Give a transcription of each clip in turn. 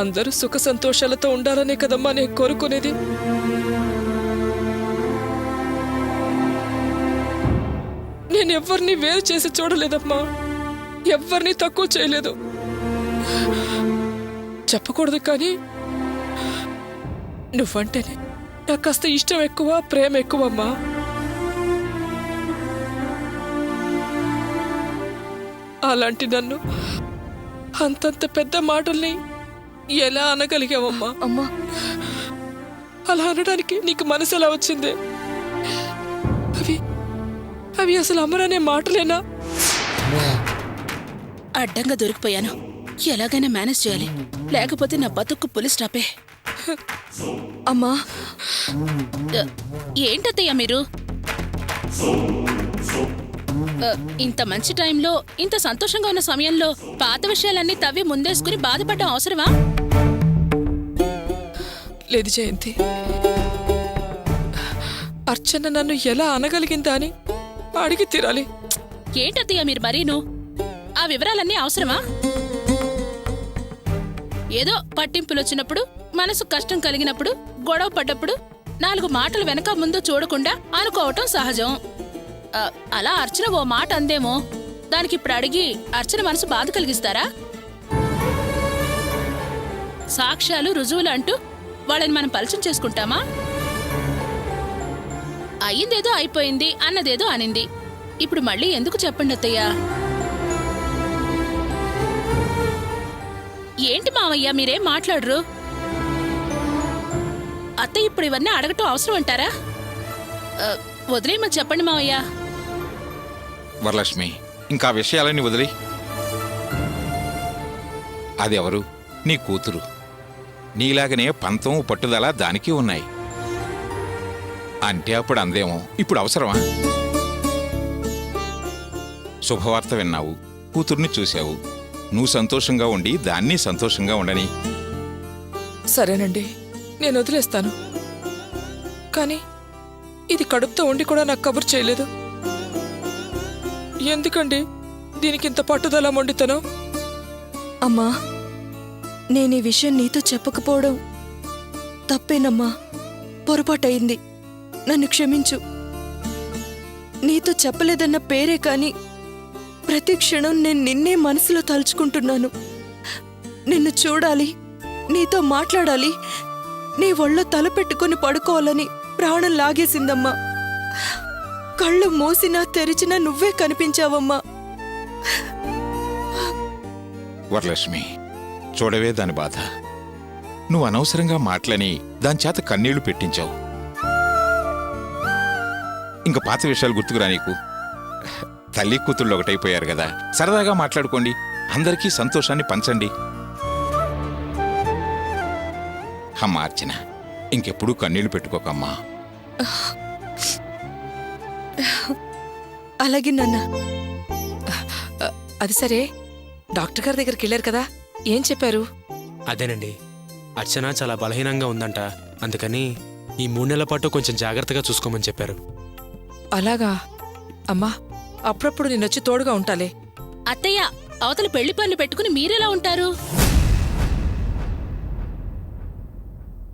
అందరూ సుఖ సంతోషాలతో ఉండాలనే కదమ్మా నేను కోరుకునేది. నేను ఎవ్వరిని వేరు చేసి చూడలేదమ్మా, ఎవ్వరిని తక్కువ చేయలేదు. చెప్పకూడదు కానీ నువ్వంటేనే నాకు కాస్త ఇష్టం ఎక్కువ, ప్రేమ ఎక్కువమ్మా. అలాంటి నన్ను అంతంత పెద్ద మాటల్ని ఎలా అనగలిగావమ్మా? అమ్మా, అలా అనడానికి నీకు మనసు ఎలా వచ్చింది? అవి అవి అసలు అమ్మరనే మాటలేనా? అడ్డంగా దొరికిపోయాను. ఎలాగైనా మేనేజ్ చేయాలి, లేకపోతే నా బతుక్కు పులి స్టాపే. అమ్మా, ఏంటత్తయ్య మీరు? ఇంత మంచి టైంలో, ఇంత సంతోషంగా ఉన్న సమయంలో పాత విషయాలన్నీ తవ్వి ముందేసుకుని బాధపడడం అవసరమా? లేదు జయంతి, అర్చన నన్ను ఎలా అనగలిగిందా అని అడిగి తీరాలి. ఏంటత్తయ్య మీరు మరీను? ఆ వివరాలన్నీ అవసరమా? ఏదో పట్టింపులు వచ్చినప్పుడు, మనసు కష్టం కలిగినప్పుడు, గొడవ పడ్డప్పుడు 4 మాటలు వెనక ముందు చూడకుండా అనుకోవటం సహజం. అలా అర్చన ఓ మాట అందేమో, దానికి ఇప్పుడు అడిగి అర్చన మనసు బాధ కలిగిస్తారా? సాక్ష్యాలు, రుజువులు అంటూ వాళ్ళని మనం పరిచయం చేసుకుంటామా? అయ్యిందేదో అయిపోయింది, అన్నదేదో అనింది. ఇప్పుడు మళ్ళీ ఎందుకు చెప్పండి అత్తయ్య? ఏంటి మావయ్య మీరేం మాట్లాడరు? అత్తయ్య ఇప్పుడు ఇవన్నీ అడగటం అవసరం అంటారా? వదిలేయమని చెప్పండి మావయ్య. వరలక్ష్మి, ఇంకా విషయాలన్నీ వదిలి. అది ఎవరు? నీ కూతురు. నీలాగనే పంతం, పట్టుదల దానికి ఉన్నాయి. అంటే అప్పుడు అందేమో, ఇప్పుడు అవసరమా? శుభవార్త విన్నావు, కూతుర్ని చూశావు. నువ్వు సంతోషంగా ఉండి దాన్ని సంతోషంగా ఉండని. సరేనండి, నేను వదిలేస్తాను. కానీ ఇది కడుపుతో ఉండి కూడా నాకు కబురు చేయలేదు. ఎందుకండి దీనికింత పట్టుదల మొండితనం? అమ్మా, నేనీ విషయం నీతో చెప్పకపోవడం తప్పేనమ్మా. పొరపాటయింది, నన్ను క్షమించు. నీతో చెప్పలేదన్న పేరే కాని ప్రతి క్షణం నేను నిన్నే మనసులో తలుచుకుంటున్నాను. నిన్ను చూడాలి, నీతో మాట్లాడాలి, నీ ఒళ్ళో తలపెట్టుకుని పడుకోవాలని ప్రాణం లాగేసిందమ్మా. కళ్ళు మూసినా తెరిచినా నువ్వే కనిపించావమ్మా. వరలక్ష్మి, చూడవే దాని బాధ. నువ్వు అనవసరంగా మాటలని దాని చేత కన్నీళ్లు పెట్టించావు. ఇంక పాత విషయాలు గుర్తుకురా నీకు? తల్లి కూతుళ్ళు ఒకటైపోయారు కదా, సరదాగా మాట్లాడుకోండి, అందరికీ సంతోషాన్ని పంచండి. అమ్మా అర్చన, ఇంకెప్పుడూ కన్నీళ్లు పెట్టుకోకమ్మా. అలాగే నాన్న. అది సరే, డాక్టర్ గారి దగ్గరికి వెళ్ళారు కదా, ఏం చెప్పారు? అదేనండి, అర్చన చాలా బలహీనంగా ఉందంట. అందుకని ఈ 3 నెలల పాటు కొంచెం జాగ్రత్తగా చూసుకోమని చెప్పారు. అలాగా? అమ్మా, అప్పుడప్పుడు నేనొచ్చి తోడుగా ఉంటాలే. అత్తయ్య, అవతల పెళ్లి పనులు పెట్టుకుని మీరెలా ఉంటారు?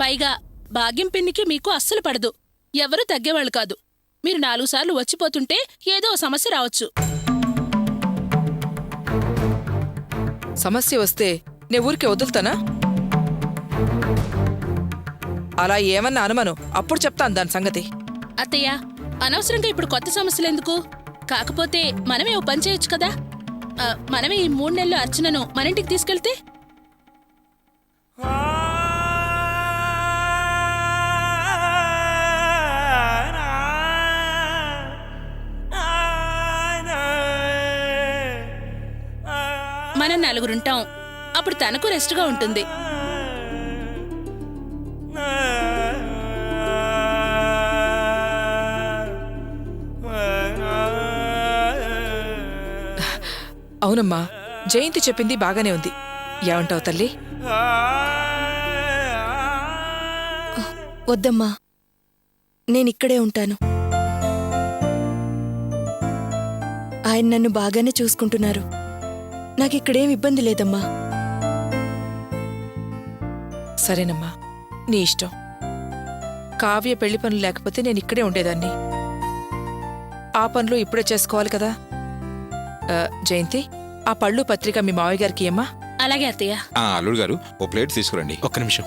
పైగా భాగ్యం పిన్నికి మీకు అస్సలు పడదు. ఎవరూ తగ్గేవాళ్ళు కాదు. మీరు 4 సార్లు వచ్చిపోతుంటే ఏదో సమస్య రావచ్చు. సమస్య వస్తే నే ఊరికే వదులుతానా? అలా ఏమన్నా అనుమాను, అప్పుడు చెప్తాను దాని సంగతి. అత్తయ్య, అనవసరంగా ఇప్పుడు కొత్త సమస్యలెందుకు? కాకపోతే మనమే ఓ పని చేయొచ్చు కదా. మనమే ఈ 3 నెలలు అర్చనను మన ఇంటికి తీసుకెళ్తే. మనం 4 అప్పుడు తనకు రెస్ట్గా ఉంటుంది. అవునమ్మా, జయంతి చెప్పింది బాగానే ఉంది. ఏమంటావు తల్లి? వద్దమ్మా, నేనిక్కడే ఉంటాను. ఆయన నన్ను బాగానే చూసుకుంటున్నారు. నాకిక్కడేం ఇబ్బంది లేదమ్మా. సరేనమ్మా, నీ ఇష్టం. కావ్య పెళ్లి పనులు లేకపోతే నేను ఇక్కడే ఉండేదాన్ని. ఆ పనులు ఇప్పుడే చేసుకోవాలి కదా. జయంతి, ఆ పళ్ళు పత్రిక మీ మావయ్య గారికి ఏమ్మా? అలాగే అత్తయ్య. అల్లుడు గారు ఓ ప్లేట్ తీసుకురండి. ఒక్క నిమిషం.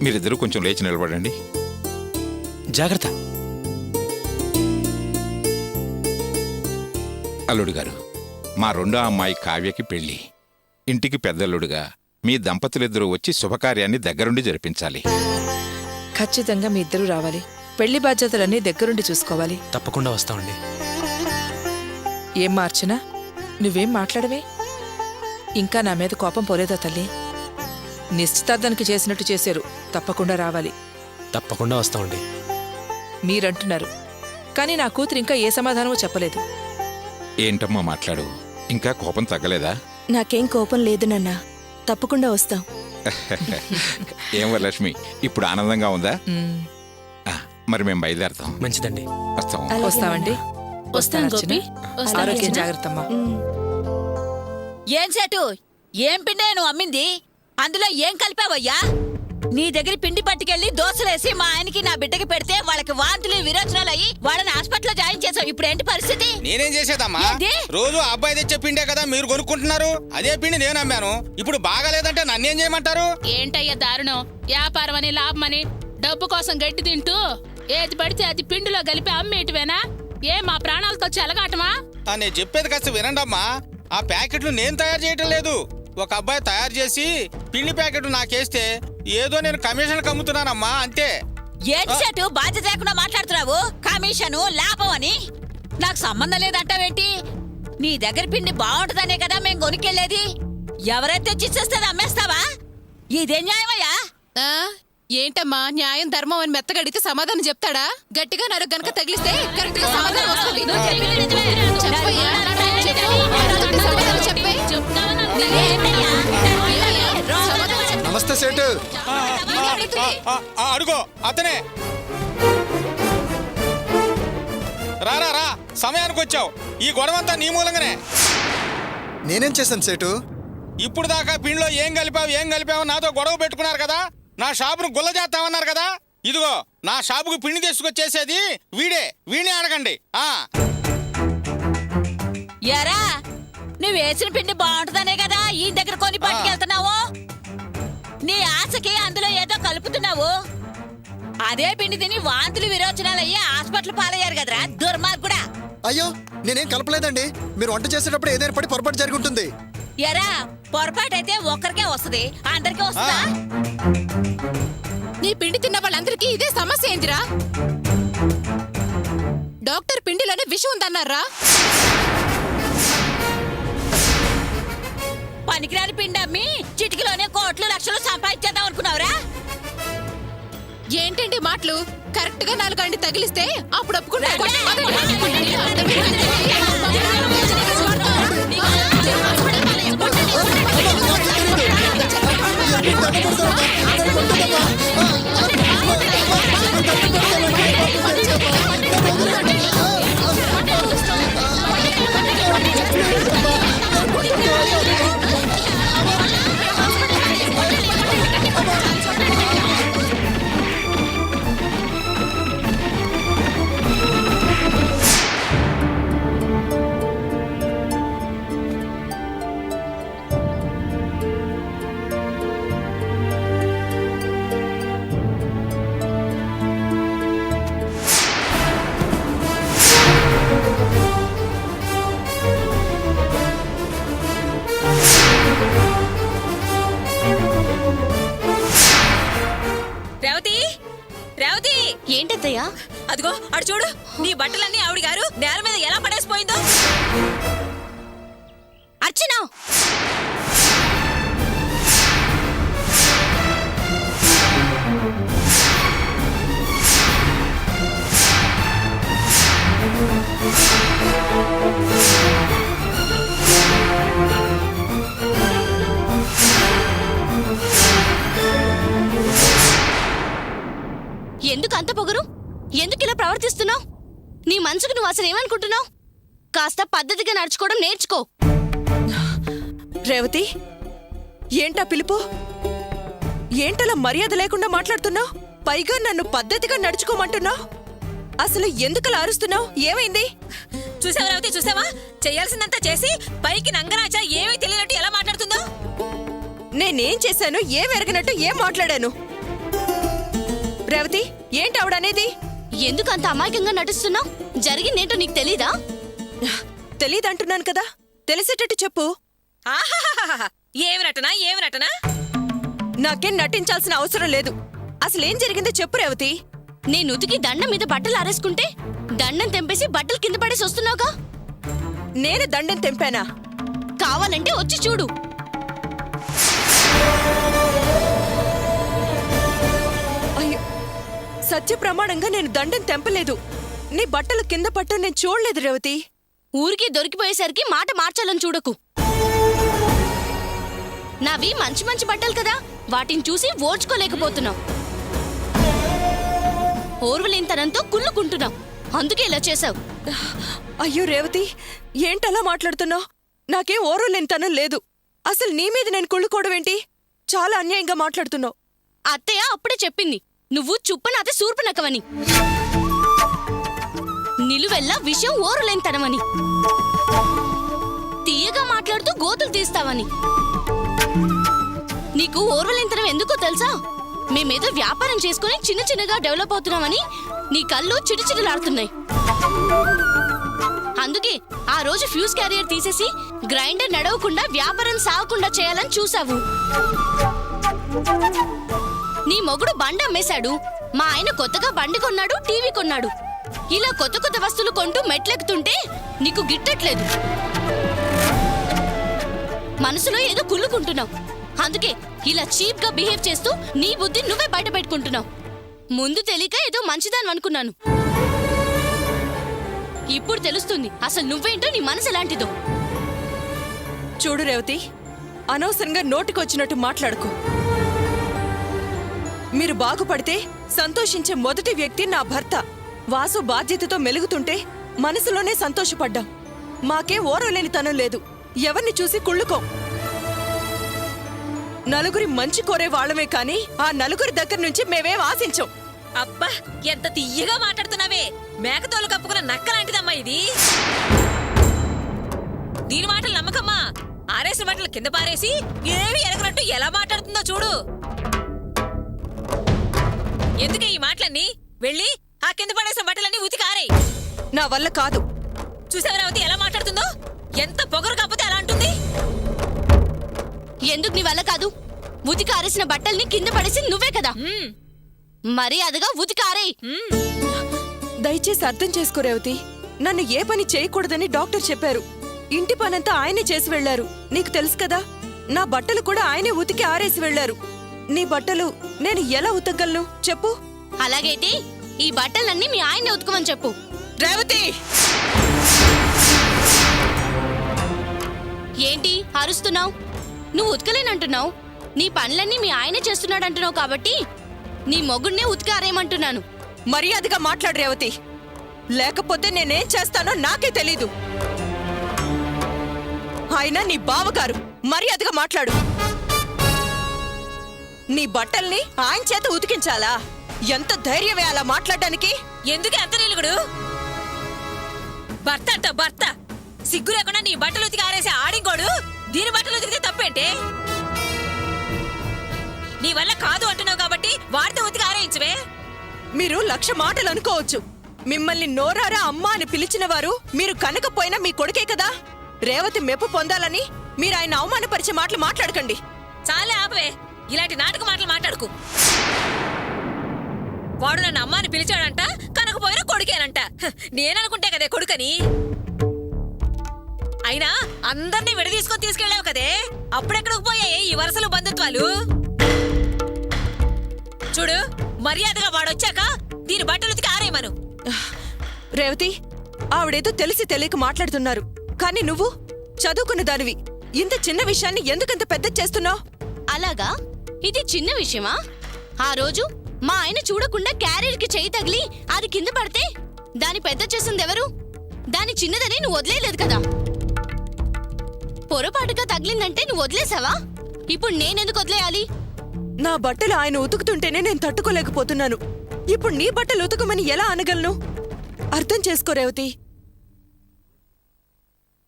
మీరిద్దరూ కొంచెం లేచి నిలబడండి. జాగ్రత్త. అల్లుడు గారు, మా రెండో అమ్మాయి కావ్యకి పెళ్లి. ఇంటికి పెద్దల్లుడుగా మీ దంపతులిద్దరూ వచ్చి శుభకార్యాన్ని దగ్గరుండి జరిపించాలి. ఖచ్చితంగా మీ ఇద్దరూ రావాలి. పెళ్లి బాధ్యతలన్నీ దగ్గరుండి చూసుకోవాలి. తప్పకుండా వస్తామండి. ఏం మార్చనా, నువ్వేం మాట్లాడవే? ఇంకా నా మీద కోపం పోలేదా తల్లి? నిశ్చితార్థానికి చేసినట్టు చేశారు, తప్పకుండా రావాలి. తప్పకుండా వస్తామండి. మీరంటున్నారు, కానీ నా కూతురు ఇంకా ఏ సమాధానమూ చెప్పలేదు. ఏంటమ్మా మాట్లాడు, ఇంకా కోపం తగ్గలేదా? నాకేం కోపం లేదు నాన్నా, తప్పకుండా వస్తాం. ఏం లక్ష్మి, ఇప్పుడు ఆనందంగా ఉందా? మ్మ్. మరి మేము బయలుదేరుతాం. మంచిదండి. వస్తాం. అలాగే వస్తామండి. వస్తాను అర్చన. గోపి. వస్తాను ఆరోగ్యం అర్చన. జాగ్రత్తమ్మా. ఏం సేటు, ఏం పిండే నువ్వు అమ్మింది? అందులో ఏం కలిపావయ్యా? నీ దగ్గర పిండి పట్టుకెళ్లి దోశలేసి మా ఆయనకి నా బిడ్డకి పెడితే వాళ్ళకి వాంతులు విరోచనాలు అయ్యి వాళ్ళని హాస్పిటల్లో జాయిన్ చేసావు. ఇప్పుడు ఏంటి పరిస్థితి? నేనేం చేసేదమ్మా? ఏంది? రోజు ఆ అబ్బాయి తెచ్చే పిండే కదా మీరు కొనుక్కుంటున్నారు. అదే పిండి నేను అమ్మాను. ఇప్పుడు బాగాలేదంటే నన్నేం చేయమంటారు? ఏంటయ్యా దారుణం? వ్యాపారం అని లాభమని డబ్బు కోసం గడ్డి తింటూ ఏది పడితే అది పిండిలో కలిపి అమ్మేటివేనా? ఏ మా ప్రాణాలతో చెలగాటమా? నేను చెప్పేది కాస్త వినండమ్మా. ఆ ప్యాకెట్లు నేను తయారు చేయటం లేదు. ఒక అబ్బాయి తయారు చేసి పిండి ప్యాకెట్ నాకేస్తే ఏదో నేను కమిషన్ అమ్ముతున్నానమ్మా, అంతే. ఏంటి సేటు బాధ్యత లేకుండా మాట్లాడుతున్నావు? కమిషను లాభం అని నాకు సంబంధం లేదంటావేంటి? నీ దగ్గర పిండి బాగుంటదనే కదా మేం కొనుక్కెళ్ళేది. ఎవరైతే తెచ్చిచ్చేస్తే అమ్మేస్తావా? ఇదేం న్యాయమయ్యా? ఏంటమ్మా న్యాయం ధర్మం అని మెత్తగడితే సమాధానం చెప్తాడా? గట్టిగా నరుగు గనక తగిలిస్తే కరెక్ట్ గా సమాధానం వస్తుంది. నువ్వు చెప్పింది నిజమే. చెప్పయ్యా, చెప్పు. సమాధానం చెప్పే. ఏంటయ్యా? సమాధానం చెప్పు. నమస్తే సేటు. అడుగో అతనే. రారా రా, సమయానికి వచ్చావు. ఈ గొడవంతా నీ మూలంగానే. నేనేం చేశాను సేటు? ఇప్పుడు దాకా పిండిలో ఏం కలిపావు నాతో గొడవ పెట్టుకున్నారు కదా. నా షాపును గుల్ల చేస్తామన్నారు కదా. ఇదిగో నా షాపుకు పిండి తీసుకొచ్చేసేది వీడే అడగండి. ఎరా, నువ్వు వేసిన పిండి బాగుంటదనే కదా ఈ దగ్గర కొని పట్టుకెళ్తున్నావు. నీ ఆశకి అందులో ఏదో కలుపుతున్నావు. అదే పిండి తిని వాంతులు విరోచనాలు అయ్యి హాస్పిటల్ పాలయ్యారు కదరా దుర్మార్గుడా. అయ్యో, నేనేం కలపలేదండి. మీరు వంట చేసేటప్పుడు ఏదైనా పడి పొరపాటు జరిగి ఉంటుంది. ఎరా, పొరపాటైతే ఒక్కరికే వస్తుంది, అందరికీ వస్తుందా? నీ పిండి తిన్న వాళ్ళందరికీ ఇదే సమస్య ఏందిరా? డాక్టర్ పిండిలోనే విషం ఉందన్నారా? పనికిరాని పిండి అమ్మి చిటికలోనే కోట్లు లక్షలు సంపాదించేద్దాం అనుకున్నావురా? ఏంటండి మాటలు? కరెక్ట్ గా 4 గంటలు తగిలిస్తే అప్పుడు ఒప్పుకుంటా. ఏంటత్తయ్యా? అదిగో అడు చూడు, నీ బట్టలన్నీ ఆవిడ గారు నేల మీద ఎలా పడేసిపోయిందో. అర్చన, ఎందుకు అంత పొగరు? ఎందుకు ఇలా ప్రవర్తిస్తున్నావు? నీ మనసుకు నువ్వు అసలు ఏమనుకుంటున్నావు? కాస్త పద్ధతిగా నడుచుకోవడం నేర్చుకో. రేవతి, ఏంటా పిలుపు? ఏంటలా మర్యాద లేకుండా మాట్లాడుతున్నావు? పైగా నన్ను పద్ధతిగా నడుచుకోమంటున్నావు. అసలు ఎందుకలా అరుస్తున్నావు? ఏమైంది? చూసావా రేవతి, చూసావా? చేయాల్సిందంతా చేసి పైకి నంగరాజ ఏమీ తెలియనట్టు ఎలా మాట్లాడుతుందో. నేనేం చేశాను? ఏం ఎరగనట్టు ఏం మాట్లాడాను? రేవతి, ఏంటి ఆవిడనేది? ఎందుకు అంత అమాయకంగా నటిస్తున్నావు? జరిగిందేంటో నీకు తెలీదా? తెలీదంటున్నాను కదా, తెలిసేటట్టు చెప్పు. ఏమి నటనా, ఏమి నటనా? నాకేం నటించాల్సిన అవసరం లేదు. అసలేం జరిగిందో చెప్పు రేవతి. నేను ఉతికి దండం మీద బట్టలు ఆరేసుకుంటే దండం తెంపేసి బట్టలు కింద పడేసి వస్తున్నావుగా. నేను దండం తెంపానా? కావాలంటే వచ్చి చూడు. అయ్యో, సత్య ప్రమాణంగా నేను దండం తెంపలేదు. నీ బట్టలు కింద పట్టు నేను చూడలేదు రేవతి. ఊరికి దొరికిపోయేసరికి మాట మార్చాలని చూడకు. నావి మంచి మంచి బట్టలు కదా, వాటిని చూసి ఓర్చుకోలేకపోతున్నావు. ఓర్వలేనితనంతో కుళ్ళుకుంటున్నావు, అందుకే ఇలా చేశావు. అయ్యో రేవతి, ఏంటలా మాట్లాడుతున్నావు? నాకేం ఓర్వలేనితనం లేదు. అసలు నీ మీద నేను కుళ్ళుకోవడం ఏంటి? చాలా అన్యాయంగా మాట్లాడుతున్నావు. అత్తయ్య అప్పుడే చెప్పింది, నువ్వు చుప్పనాథ శూర్పనకవని, నిలువెల్లా విషయం ఓర్వలేనితనమని, తీయగా మాట్లాడుతూ గోతులు తీస్తావని. నీకు ఓర్వలేనితనం ఎందుకో తెలుసా? మేమేదో వ్యాపారం చేసుకుని చిన్న చిన్నగా డెవలప్ అవుతున్నామని నీ కళ్ళు చిటిచిటలాడుతున్నాయి. అందుకే ఆ రోజు ఫ్యూజ్ క్యారియర్ తీసేసి గ్రైండర్ నడవకుండా వ్యాపారం సాగకుండా చేయాలని చూసావు. నీ మొగుడు బండి అమ్మేశాడు, మా ఆయన కొత్తగా బండి కొన్నాడు, టీవీ కొన్నాడు. ఇలా కొత్త కొత్త వస్తువులు కొంటూ మెట్లెక్కుతుంటే నీకు గిట్టట్లేదు. మనసులో ఏదో కుళ్ళుకుంటున్నావు. అందుకే ఇలా చీప్ గా బిహేవ్ చేస్తూ నీ బుద్ధి నువ్వే బయట పెట్టుకుంటున్నావు. ముందు తెలియక ఏదో మంచిదాన్ని అనుకున్నాను, ఇప్పుడు తెలుస్తుంది అసలు నువ్వేంటో, నీ మనసు ఎలాంటిదో. చూడు రేవతి, అనవసరంగా నోటికొచ్చినట్టు మాట్లాడుకో. మీరు బాగుపడితే సంతోషించే మొదటి వ్యక్తి నా భర్త. వాసు బాధ్యతతో మెలుగుతుంటే మనసులోనే సంతోషపడ్డాం. మాకేం ఓరలేనితనం లేదు, ఎవరిని చూసి కుళ్ళుకోం. నలుగురి మంచి కోరే వాళ్ళమే కాని ఆ నలుగురి దగ్గర నుంచి మేమేం ఆశించం. అబ్బా, ఎంత తియ్యగా మాట్లాడుతున్నావే! మేకతోలు కప్పుకున్న నక్కలాంటిదమ్మా ఇది. దీని మాటలు నమ్మకమ్మా. ఆరేసిన బట్టలు కింద పారేసి ఏమి ఎరగనట్టు ఎలా మాట్లాడుతుందో చూడు. ఎందుకే ఈ మాటలన్నీ? వెళ్ళి ఆ కింద పడేసిన బట్టలన్నీ ఉతికారేయ్. నా వల్ల కాదు. చూసావా రావతి ఎలా మాట్లాడుతుందో? ఎంత పొగరు కాకపోతే అలా అంటుంది. ఎందుకు నీ వల్ల కాదు? ఉతికారేసిన బట్టల్ని కింద పడేసి నువ్వే కదా. మర్యాదగా ఉతికారేయ్. దయచేసి అర్థం చేసుకో రేవతి. నన్ను ఏ పని చేయకూడదని డాక్టర్ చెప్పారు. ఇంటి పనంతా ఆయనే చేసి వెళ్లారు. నీకు తెలుసు కదా, నా బట్టలు కూడా ఆయనే ఉతికి ఆరేసి వెళ్లారు. నీ బట్టలు నేను ఎలా ఉతకగలను చెప్పు? అలాగైతే ఈ బట్టలన్నీ మీ ఆయన్నే ఉతుకమని చెప్పు. రేవతి, ఏంటి అరుస్తున్నావు? నువ్వు ఉతకలేనంటున్నావు. నీ పనులన్నీ మీ ఆయనే చేస్తున్నాడంటున్నావు కాబట్టి నీ మొగుడినే ఉతికారేమంటున్నాను. మర్యాదగా మాట్లాడు రేవతి, లేకపోతే నేనేం చేస్తానో నాకే తెలీదు. ఆయన నీ బావగారు, మర్యాదగా మాట్లాడు. నీ బట్టల్ని ఆయన చేత ఉతికించాలా? ఎంత ధైర్యమే అలా మాట్లాడడానికి? ఎందుకే అంత నిలుగుడు? భర్త అంట భర్త, సిగ్గు లేకుండా నీ బట్టలు ఉతికి ఆరేసే ఆడింగోడు దీని బట్టలు ఉతికితే తప్పేంటే? నీ వల్ల కాదు అంటున్నావు కాబట్టి వాడితో ఉతికి ఆరేయించవే. మీరు 1,00,000 మాటలు అనుకోవచ్చు. మిమ్మల్ని నోరారా అమ్మా అని పిలిచిన వారు మీరు కనకపోయినా మీ కొడుకే కదా. రేవతి మెప్పు పొందాలని మీరు ఆయన అవమానపరిచే మాటలు మాట్లాడకండి. చాలే ఆపవే, ఇలాంటి నాటక మాటలు మాట్లాడుకు. వాడు నన్ను అమ్మాని పిలిచాడంట, కనకపోయినా కొడుకేనంట. నేననుకుంటే కదే కొడుకని. అయినా అందరినీ విడదీసుకొని తీసుకెళ్ళావు కదే, అప్పుడెక్కడికి పోయాయి ఈ వరుసలు బంధుత్వాలు? చూడు, మర్యాదగా వాడొచ్చాక దీని బట్టలు ఉతికి ఆరేయమను. రేవతి, ఆవిడేదో తెలిసి తెలియక మాట్లాడుతున్నారు. కానీ నువ్వు చదువుకున్న దానివి. ఇంత చిన్న విషయాన్ని ఎందుకంత పెద్ద చేస్తున్నావు? అలాగా, ఇది చిన్న విషయమా? ఆ రోజు మా ఆయన చూడకుండా క్యారియర్ కి చెయ్యి తగిలి అది కింద పడితే దాని పెద్ద చేసింది ఎవరు? దాని చిన్నదని నువ్వు వదిలేయలేదు కదా. పొరపాటుగా తగిలిందంటే నువ్వు వదిలేసావా? ఇప్పుడు నేనెందుకు వదిలేయాలి? నా బట్టలు ఆయన ఉతుకుతుంటేనే నేను తట్టుకోలేకపోతున్నాను. ఇప్పుడు నీ బట్టలు ఉతకమని ఎలా అనగలను? అర్థం చేసుకో రేవతి.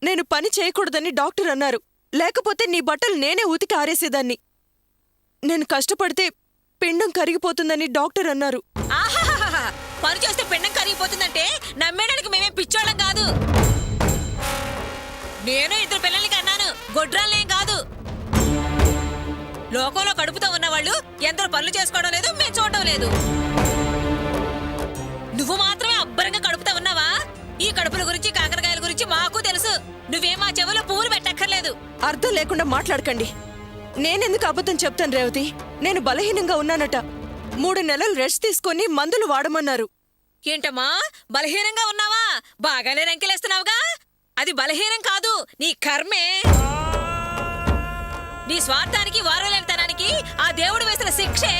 నేను పని చేయకూడదని డాక్టర్ అన్నారు. లేకపోతే నీ బట్టలు నేనే ఉతికి ఆరేసేదాన్ని. నేను కష్టపడితే పిండం కరిగిపోతుందని డాక్టర్ అన్నారు. ఆహాహాహా! పని చేస్తే పిండం కరిగిపోతుందంటే నమ్మేయడానికి మేమేం పిచ్చోళ్ళం కాదు. నేను 2 పిల్లల్ని కన్నాను, గొడ్రాళ్ళేం కాదు. లోకంలో కడుపుతో ఉన్నవాళ్ళు ఎందరో పనులు చేసుకోవడం లేదు, మేము చూడడం లేదు. నువ్వు మాత్రమే అబ్బరంగా కడుపుతో ఉన్నావా? ఈ కడుపుల గురించి కాకరకాయల గురించి మాకు తెలుసు. నువ్వేం మా చెవులో పువ్వులు పెట్టక్కర్లేదు. అర్థం లేకుండా మాట్లాడకండి. నేనెందుకు అబద్ధం చెప్తాను రేవతి? నేను బలహీనంగా ఉన్నానట. 3 నెలలు రెస్ట్ తీసుకొని మందులు వాడమన్నారు. ఏంటమ్మా బలహీనంగా ఉన్నావా? బాగానే రంకెలేస్తున్నావుగా. అది బలహీనం కాదు, నీ కర్మే. నీ స్వార్థానికి వారలేనితనానికి ఆ దేవుడు వేసిన శిక్షే.